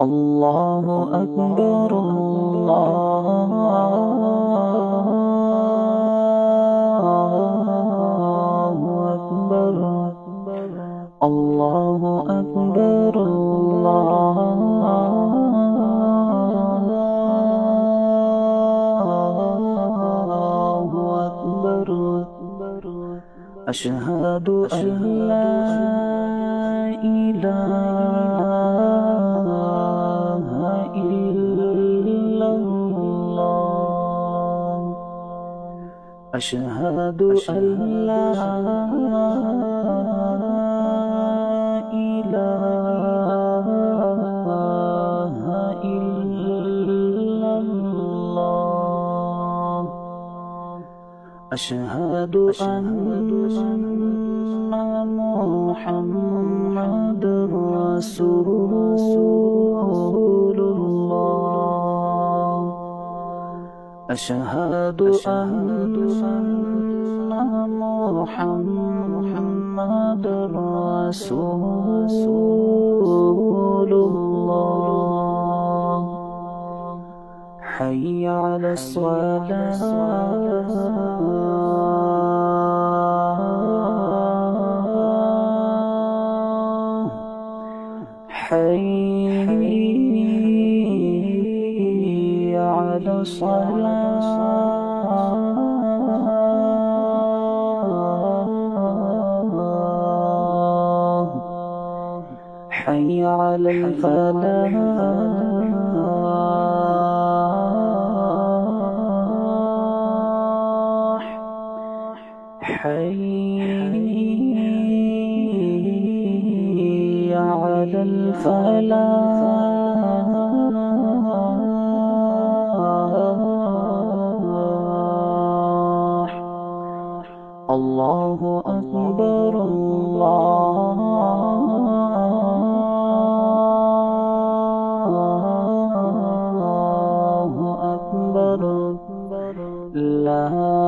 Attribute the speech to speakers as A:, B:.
A: الله أكبر الله أكبر الله أكبر الله أكبر أشهد أن لا إله إلا الله أشهد أن لا إله إلا الله أشهد أن محمد رسول الله أشهد أن محمد رسول الله حي على الصلاة حي على الصلاة حي على الفلاح حي على الفلاح الله أكبر الله أكبر لا